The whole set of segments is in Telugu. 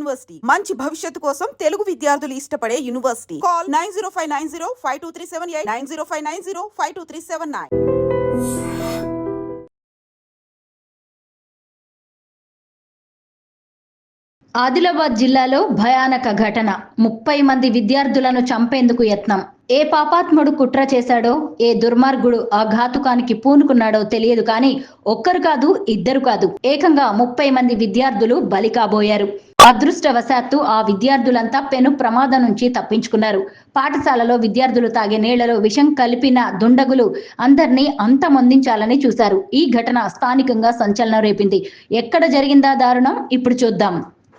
యూనివర్సిటీ మంచి భవిష్యత్తు కోసం తెలుగు విద్యార్థులు ఇష్టపడే యూనివర్సిటీ. కాల్ 9059052378 9059052379. ఆదిలాబాద్ జిల్లాలో భయానక ఘటన. 30 మంది విద్యార్థులను చంపేందుకు యత్నం. ఏ పాపాత్ముడు కుట్ర చేశాడో, ఏ దుర్మార్గుడు ఆ ఘాతుకానికి పూనుకున్నాడో తెలియదు కానీ ఒక్కరు కాదు, ఇద్దరు కాదు, ఏకంగా 30 మంది విద్యార్థులు బలి కాబోయారు. అదృష్టవశాత్తు ఆ విద్యార్థులంతా పెను ప్రమాదం నుంచి తప్పించుకున్నారు. పాఠశాలలో విద్యార్థులు తాగే నీళ్లలో విషం కలిపిన దుండగులు అందరినీ అంతమొందించాలని చూశారు. ఈ ఘటన స్థానికంగా సంచలనం రేపింది. ఎక్కడ జరిగిందా దారుణం, ఇప్పుడు చూద్దాం.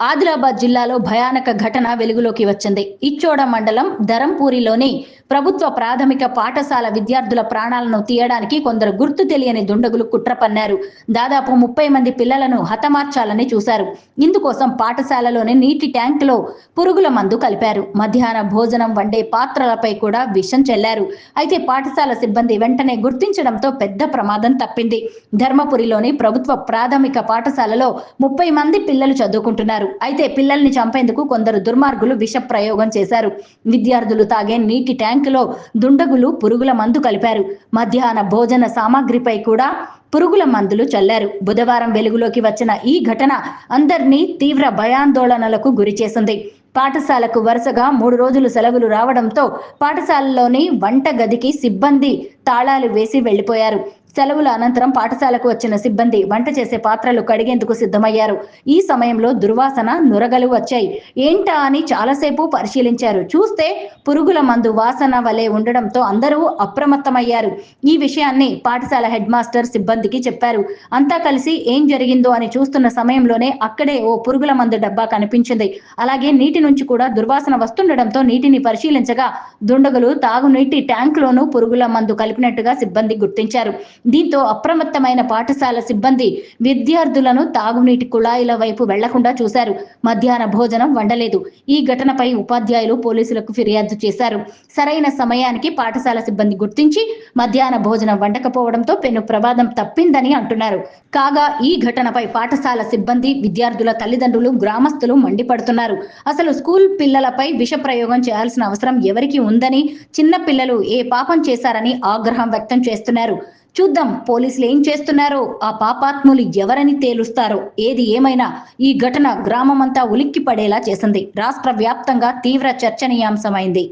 ఆదిలాబాద్ జిల్లాలో భయానక ఘటన వెలుగులోకి వచ్చింది. ఇచ్చోడ మండలం ధరంపూరిలోని ప్రభుత్వ ప్రాథమిక పాఠశాల విద్యార్థుల ప్రాణాలను తీయడానికి కొందరు గుర్తు తెలియని దుండగులు కుట్ర పన్నారు. దాదాపు 30 మంది పిల్లలను హతమార్చాలని చూశారు. ఇందుకోసం పాఠశాలలోని నీటి ట్యాంకులో పురుగుల మందు కలిపారు. మధ్యాహ్న భోజనం వండే పాత్రలపై కూడా విషం చెల్లారు. అయితే పాఠశాల సిబ్బంది వెంటనే గుర్తించడంతో పెద్ద ప్రమాదం తప్పింది. ధర్మపురిలోని ప్రభుత్వ ప్రాథమిక పాఠశాలలో 30 మంది పిల్లలు చదువుకుంటున్నారు. అయితే పిల్లల్ని చంపేందుకు కొందరు దుర్మార్గులు విష ప్రయోగం చేశారు. విద్యార్థులు తాగే నీటి ట్యాంకులో దుండగులు పురుగుల మందు కలిపారు. మధ్యాహ్న భోజన సామాగ్రిపై కూడా పురుగుల మందులు చల్లారు. బుధవారం వెలుగులోకి వచ్చిన ఈ ఘటన అందరినీ తీవ్ర భయాందోళనలకు గురి చేసింది. పాఠశాలకు వరుసగా 3 రోజులు సెలవులు రావడంతో పాఠశాలలోని వంట గదికి సిబ్బంది తాళాలు వేసి వెళ్లిపోయారు. సెలవుల అనంతరం పాఠశాలకు వచ్చిన సిబ్బంది వంట చేసే పాత్రలు కడిగేందుకు సిద్ధమయ్యారు. ఈ సమయంలో దుర్వాసన నురగలు వచ్చాయి. ఏంటా అని చాలాసేపు పరిశీలించారు. చూస్తే పురుగుల మందు వాసన వలె ఉండడంతో అందరూ అప్రమత్తమయ్యారు. ఈ విషయాన్ని పాఠశాల హెడ్ మాస్టర్ సిబ్బందికి చెప్పారు. అంతా కలిసి ఏం జరిగిందో అని చూస్తున్న సమయంలోనే అక్కడే ఓ పురుగుల మందు డబ్బా కనిపించింది. అలాగే నీటి నుంచి కూడా దుర్వాసన వస్తుండడంతో నీటిని పరిశీలించగా దుండగులు తాగునీటి ట్యాంకులోనూ పురుగుల మందు కలిపినట్టుగా సిబ్బంది గుర్తించారు. దీంతో అప్రమత్తమైన పాఠశాల సిబ్బంది విద్యార్థులను తాగునీటి కుళాయిల వైపు వెళ్లకుండా చూశారు. మధ్యాహ్న భోజనం వండలేదు. ఈ ఘటనపై ఉపాధ్యాయులు పోలీసులకు ఫిర్యాదు చేశారు. సరైన సమయానికి పాఠశాల సిబ్బంది గుర్తించి మధ్యాహ్న భోజనం వండకపోవడంతో పెను ప్రమాదం తప్పిందని అంటున్నారు. కాగా ఈ ఘటనపై పాఠశాల సిబ్బంది, విద్యార్థుల తల్లిదండ్రులు, గ్రామస్తులు మండిపడుతున్నారు. అసలు స్కూల్ పిల్లలపై విష ప్రయోగం చేయాల్సిన అవసరం ఎవరికి ఉందని, చిన్న పిల్లలు ఏ పాపం చేశారని ఆగ్రహం వ్యక్తం చేస్తున్నారు. చూద్దాం పోలీసులు ఏం చేస్తున్నారో, ఆ పాపాత్ములు ఎవరని తేలుస్తారో. ఏది ఏమైనా ఈ ఘటన గ్రామమంతా ఉలిక్కి పడేలా చేసింది. రాష్ట్ర వ్యాప్తంగా తీవ్ర చర్చనీయాంశమైంది.